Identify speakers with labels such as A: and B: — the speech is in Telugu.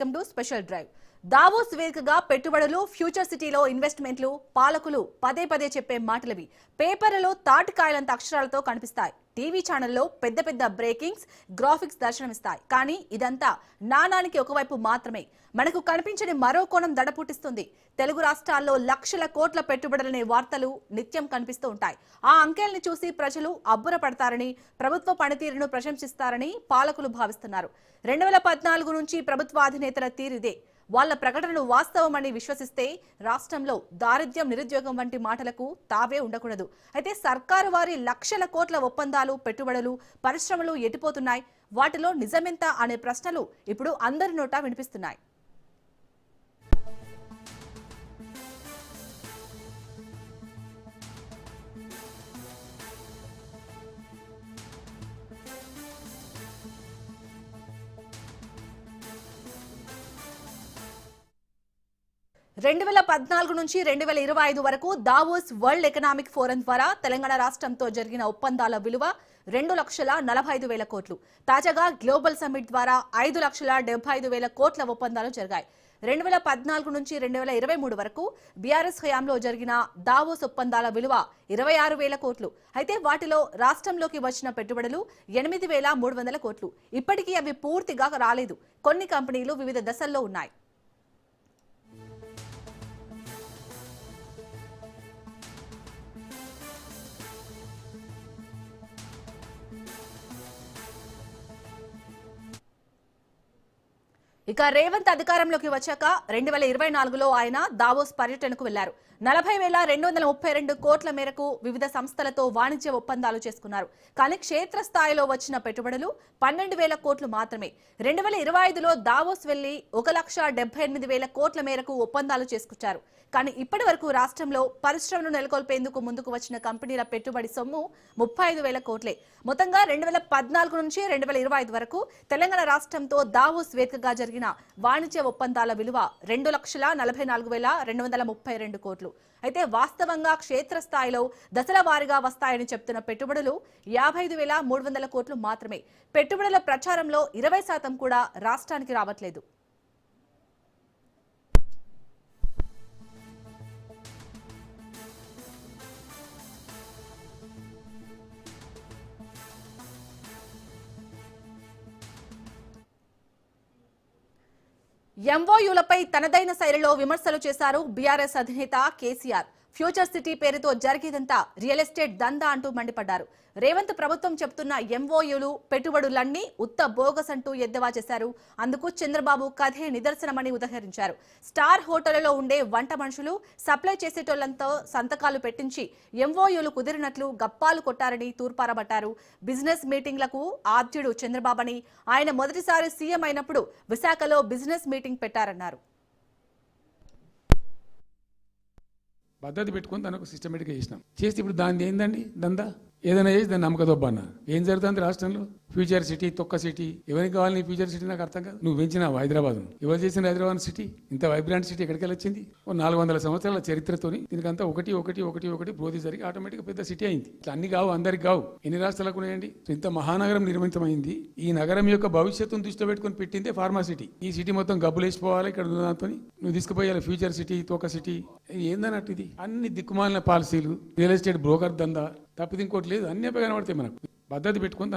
A: Welcome to special drive. Davos వేదికగా పెట్టుబడులు, ఫ్యూచర్ సిటీలో ఇన్వెస్ట్మెంట్లు పాలకులు పదే పదే చెప్పే మాటలవి పేపర్లలో తాటికాయలంత అక్షరాలతో కనిపిస్తాయి. టీవీ ఛానల్లో పెద్ద పెద్ద బ్రేకింగ్స్, గ్రాఫిక్స్ దర్శనమిస్తాయి. కానీ ఇదంతా నాణానికి ఒకవైపు మాత్రమే. మనకు కనిపించని మరో కోణం దడపుట్టిస్తుంది. తెలుగు రాష్ట్రాల్లో లక్షల కోట్ల పెట్టుబడులనే వార్తలు నిత్యం కనిపిస్తూ ఉంటాయి. ఆ అంకెల్ని చూసి ప్రజలు అబ్బురపడతారని, ప్రభుత్వ పనితీరును ప్రశంసిస్తారని పాలకులు భావిస్తున్నారు. 2014 నుంచి ప్రభుత్వాధినేతల తీరిదే. వాళ్ల ప్రకటనలు వాస్తవమని విశ్వసిస్తే రాష్ట్రంలో దారిద్ర్యం, నిరుద్యోగం వంటి మాటలకు తావే ఉండకూడదు. అయితే సర్కారు వారి లక్షల కోట్ల ఒప్పందాలు, పెట్టుబడులు, పరిశ్రమలు ఎటుపోతున్నాయి? వాటిలో నిజమెంత అనే ప్రశ్నలు ఇప్పుడు అందరి నోటా వినిపిస్తున్నాయి. రెండు 2014 నుంచి 2025 వరకు దావోస్ వరల్డ్ ఎకనామిక్ ఫోరం ద్వారా తెలంగాణ రాష్ట్రంతో జరిగిన ఒప్పందాల విలువ 2,45,000 కోట్లు. తాజాగా గ్లోబల్ సమ్మిట్ ద్వారా 5,75,000 కోట్ల ఒప్పందాలు జరిగాయి. 2014 నుంచి 2023 వరకు బీఆర్ఎస్ హయాంలో జరిగిన దావోస్ ఒప్పందాల విలువ 26,000 కోట్లు. అయితే వాటిలో రాష్ట్రంలోకి వచ్చిన పెట్టుబడులు 8,300 కోట్లు. ఇప్పటికీ అవి పూర్తిగా రాలేదు. కొన్ని కంపెనీలు వివిధ దశల్లో ఉన్నాయి. ఇక రేవంత్ అధికారంలోకి వచ్చాక 2024లో ఆయన దావోస్ పర్యటనకు వెళ్లారు. 40,232 కోట్ల మేరకు వివిధ సంస్థలతో వాణిజ్య ఒప్పందాలు చేసుకున్నారు. కానీ క్షేత్రస్థాయిలో వచ్చిన పెట్టుబడులు 12,000 కోట్లు మాత్రమే. 2025లో దావోస్ వెళ్లి 1,78,000 కోట్ల మేరకు ఒప్పందాలు చేసుకొచ్చారు. కానీ ఇప్పటి వరకు రాష్ట్రంలో పరిశ్రమను నెలకొల్పేందుకు ముందుకు వచ్చిన కంపెనీల పెట్టుబడి సొమ్ము 35,000 కోట్లే. మొత్తంగా 2014 నుంచి 2025 వరకు తెలంగాణ రాష్ట్రంతో దావోస్ వేదికగా జరిగిన వాణిజ్య ఒప్పందాల విలువ 2,44,232 కోట్లు. అయితే వాస్తవంగా క్షేత్రస్థాయిలో దశల వారీగా వస్తాయని చెప్తున్న పెట్టుబడులు 55,300 కోట్లు మాత్రమే. పెట్టుబడుల ప్రచారంలో 20% కూడా రాష్ట్రానికి రావట్లేదు. ఎంఓయూలపై తనదైన శైలిలో విమర్శలు చేశారు బీఆర్ఎస్ అధినేత కేసీఆర్. ఫ్యూచర్ సిటీ పేరుతో జరిగేదంతా రియల్ ఎస్టేట్ దందా అంటూ మండిపడ్డారు. రేవంత్ ప్రభుత్వం చెప్తున్న ఎంఓయూలు, పెట్టుబడులన్నీ ఉత్త బోగస్ అంటూ ఎద్దేవా చేశారు. అందుకు చంద్రబాబు కథే నిదర్శనమని ఉదహరించారు. స్టార్ హోటళ్లలో ఉండే వంట మనుషులు, సప్లై చేసేటోళ్లంతా సంతకాలు పెట్టించి ఎంఓయూలు కుదిరినట్లు గప్పాలు కొట్టారని తూర్పారబట్టారు. బిజినెస్ మీటింగ్లకు ఆద్యుడు చంద్రబాబుని, ఆయన మొదటిసారి సీఎం అయినప్పుడు విశాఖలో బిజినెస్ మీటింగ్ పెట్టారన్నారు.
B: పద్ధతి పెట్టుకుని దానికి సిస్టమేటిక్గా చేస్తే ఇప్పుడు దాన్ని ఏందండి దందా? ఏదైనా చేసి దాన్ని నమ్మకదొబ్బన్నా. ఏం జరుగుతుంది రాష్ట్రంలో? ఫ్యూచర్ సిటీ, తొక్క సిటీ. ఎవరికి కావాలి నీ ఫ్యూచర్ సిటీ? నాకు అర్థం కాదు. నువ్వు పెంచినావు హైదరాబాద్. ఎవరు చేసిన హైదరాబాద్ సిటీ? ఇంత వైబ్రాంట్ సిటీ ఎక్కడికి వచ్చింది? 400 సంవత్సరాల చరిత్రతోని దీనికంతా ఒకటి బ్రోది జరిగి ఆటోమేటిక్గా పెద్ద సిటీ అయింది. ఇట్లా అన్ని కావు, అందరికి కావు. ఎన్ని రాష్ట్రాలకు ఉన్నాయండి? ఇంత మహానగరం నిర్మితమైంది. ఈ నగరం యొక్క భవిష్యత్తును దృష్టిలో పెట్టుకుని పెట్టిందే ఫార్మా సిటీ. ఈ సిటీ మొత్తం గబ్బులేసిపోవాలి. ఇక్కడ దాంతో నువ్వు తీసుకుపోయాలి ఫ్యూచర్ సిటీ, తొక్క సిటీ. ఏందన్నట్టు ఇది? అన్ని దిక్కుమాలిన పాలసీలు, రియల్ ఎస్టేట్ బ్రోకర్ దందా తప్పిది ఇంకోటి లేదు. అన్ని కనబడతాయి మనకు. పద్ధతి పెట్టుకుని